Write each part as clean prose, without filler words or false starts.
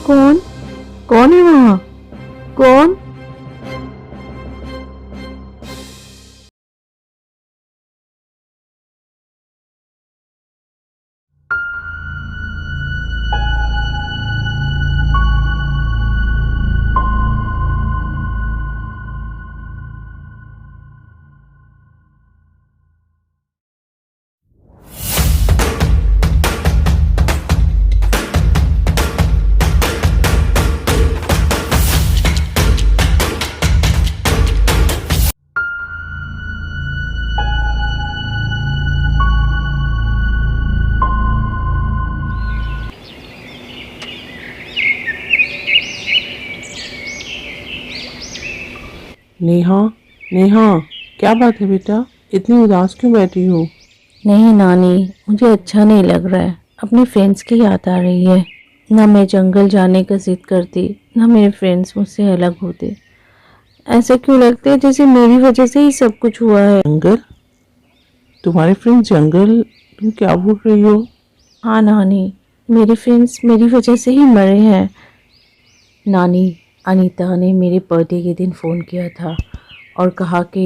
कौन कौन है वहाँ? कौन? नेहा, नेहा, क्या बात है बेटा? इतनी उदास क्यों बैठी हो? नहीं नानी, मुझे अच्छा नहीं लग रहा है। अपने फ्रेंड्स की याद आ रही है। ना मैं जंगल जाने का जिद करती, ना मेरे फ्रेंड्स मुझसे अलग होते। ऐसा क्यों लगता है जैसे मेरी वजह से ही सब कुछ हुआ है। जंगल? तुम्हारे फ्रेंड जंगल? तुम क्या बोल रही हो? हाँ नानी, मेरे फ्रेंड्स मेरी वजह से ही मरे हैं। नानी, अनीता ने मेरे बर्थडे के दिन फ़ोन किया था और कहा कि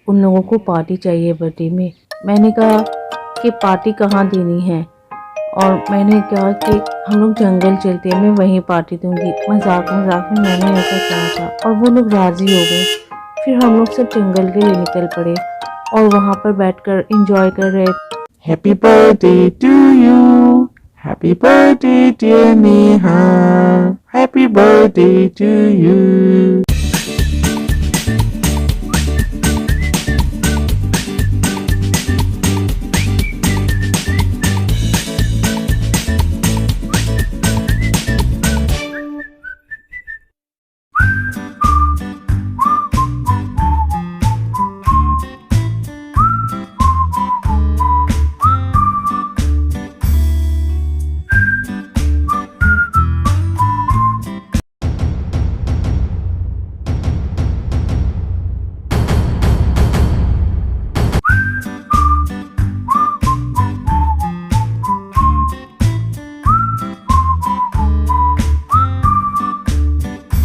उन लोगों को पार्टी चाहिए बर्थडे में। मैंने कहा कि पार्टी कहाँ देनी है, और मैंने कहा कि हम लोग जंगल चलते हैं, मैं वहीं पार्टी दूंगी। मजाक मजाक में मैंने ऐसा कहा था और वो लोग राज़ी हो गए। फिर हम लोग सब जंगल के लिए निकल पड़े और वहाँ पर बैठकर एंजॉय कर रहे। Happy birthday to you, happy birthday dear Neha, happy birthday to you.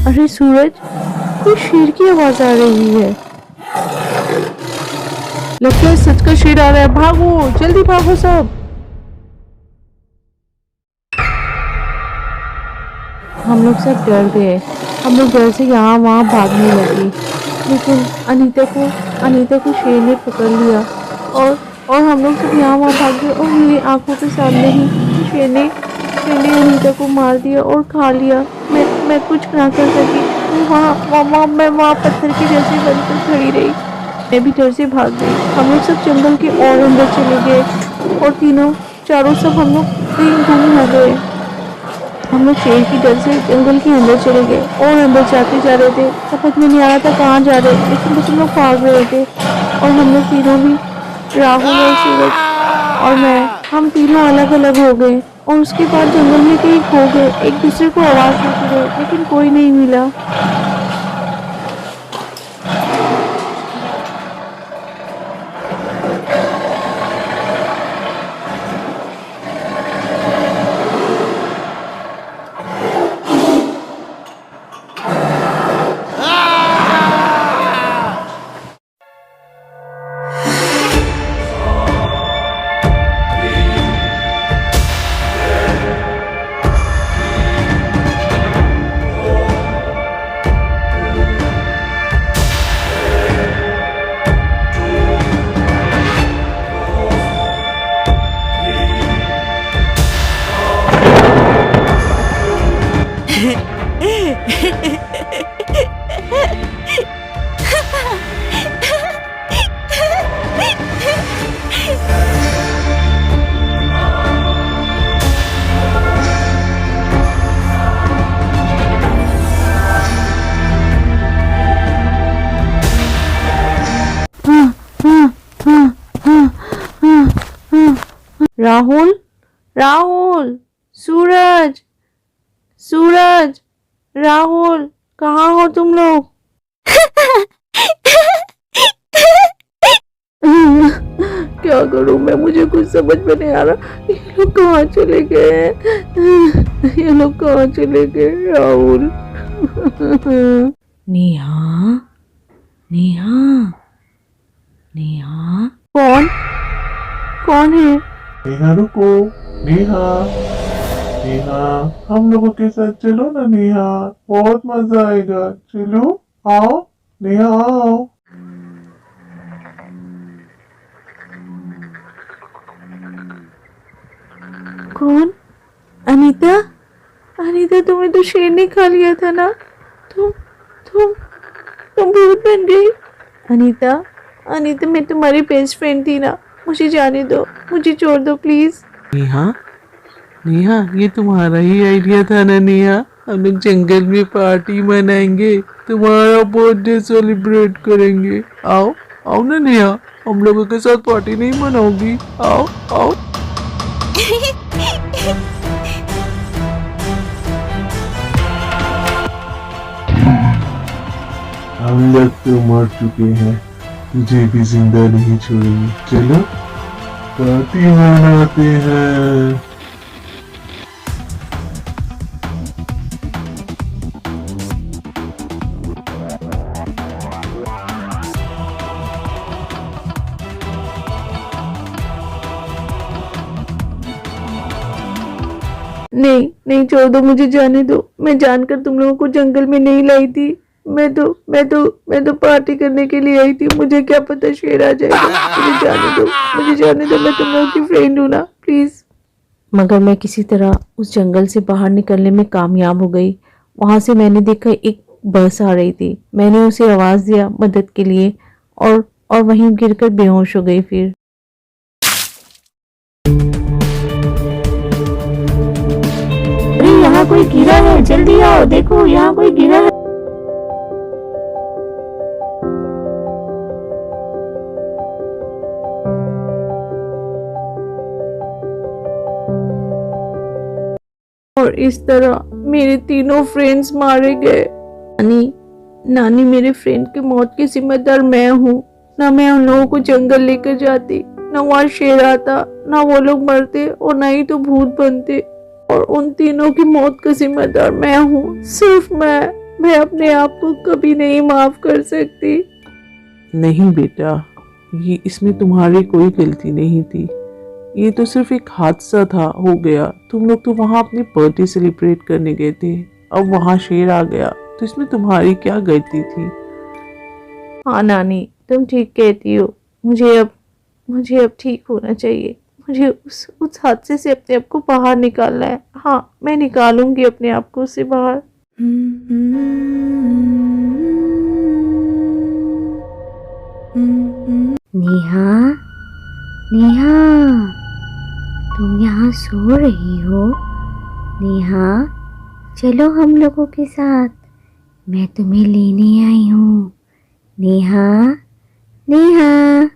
अरे सूरज, कोई शेर की आवाज आ रही है। लगता है सच का शेर आ रहा है, भागो, जल्दी भागो सब। हम लोग सब डर गए। हम लोग डर से यहाँ वहाँ भागने लगे, लेकिन अनीता को शेर ने पकड़ लिया और हम लोग सब यहाँ वहाँ भाग गए और मेरी आंखों के सामने ही शेर ने अनीता को मार दिया और खा लिया। मैं कुछ ना कर सकी। मैं वहाँ पत्थर की जैसे बनकर खड़ी रही। मैं भी डर से भाग गई। हम लोग सब जंगल के और अंदर चले गए और चारों सब हम लोग कहीं गुम हो गए। हम लोग शेर की डर से जंगल के अंदर चले गए और अंदर जाते जा रहे थे। समझ में नहीं आ रहा था कहाँ जा रहे, लेकिन बस हम लोग भाग रहे थे। और हम लोग तीनों भी, राहुल और सूरज और मैं, हम तीनों अलग अलग हो गए और उसके बाद जंगल में कहीं खो गए। एक दूसरे को आवाज़ देते रहे, लेकिन कोई नहीं मिला। राहुल, राहुल, सूरज, सूरज, राहुल, कहाँ हो तुम लोग? क्या करूं मैं, मुझे कुछ समझ में नहीं आ रहा। ये लोग कहाँ चले गए? ये लोग कहाँ चले गए? राहुल। नेहा, नेहा, नेहा। कौन कौन है? नेहा रुको। नेहा, नेहा, हम लोगों के साथ चलो ना नेहा, बहुत मजा आएगा। चलो, आओ नेहा, आओ। कौन? अनीता? अनीता, तुम्हें तो शेर ने खा लिया था ना? तुम तुम तुम भूत बन गई। अनीता, अनीता, मैं तुम्हारी बेस्ट फ्रेंड थी ना, मुझे जाने दो, मुझे छोड़ दो प्लीज। नेहा, नेहा, ये तुम्हारा ही आइडिया था ना नेहा? हम लोग जंगल में पार्टी मनाएंगे, तुम्हारा बर्थडे सेलिब्रेट करेंगे। आओ, आओ ना नेहा, हम लोगों के साथ पार्टी नहीं मनाओगी? आओ, आओ। हम लोग तो मर चुके हैं, तुझे भी जिंदा नहीं छोड़ेंगे। चलो, पार्टी मनाते हैं। नहीं नहीं, छोड़ दो, मुझे जाने दो। मैं जानकर तुम लोगों को जंगल में नहीं लाई थी। मैं तो पार्टी करने के लिए आई थी। मुझे क्या पता शेर आ जाएगा। मुझे जाने दो, मुझे जाने दो। मैं तुम लोगों की फ्रेंड हूँ ना, प्लीज। मगर मैं किसी तरह उस जंगल से बाहर निकलने में कामयाब हो गई। वहां से मैंने देखा एक बस आ रही थी। मैंने उसे आवाज दिया मदद के लिए, और वहीं गिरकर बेहोश हो गई। फिर अरे, यहाँ कोई गिरा है, जल्दी आओ, देखो यहाँ कोई गिरा है। और इस तरह मेरे तीनों फ्रेंड्स मारे गए। नानी, मेरे फ्रेंड की मौत की जिम्मेदार मैं हूँ। ना मैं उन लोगों को जंगल लेकर जाती, ना वहाँ शेर आता, ना वो लोग मरते, और ना ही तो भूत बनते। और उन तीनों की मौत का जिम्मेदार मैं हूँ, सिर्फ मैं अपने आप को कभी नहीं माफ कर सकती। नहीं बेटा, ये इसमें तुम्हारी कोई गलती नहीं थी। ये तो सिर्फ एक हादसा था, हो गया। तुम लोग तो वहां अपनी बर्थडे सेलिब्रेट करने गए थे, अब वहां शेर आ गया, तो इसमें तुम्हारी क्या गलती थी? हाँ नानी, तुम ठीक कहती हो। मुझे अब ठीक होना चाहिए। मुझे उस हादसे से अपने आप को बाहर निकालना है। हाँ, मैं निकालूंगी अपने आप को उससे बाहर। नेहा, नेहा, तुम यहाँ सो रही हो? नेहा, चलो हम लोगों के साथ, मैं तुम्हें लेने आई हूँ। नेहा, नेहा।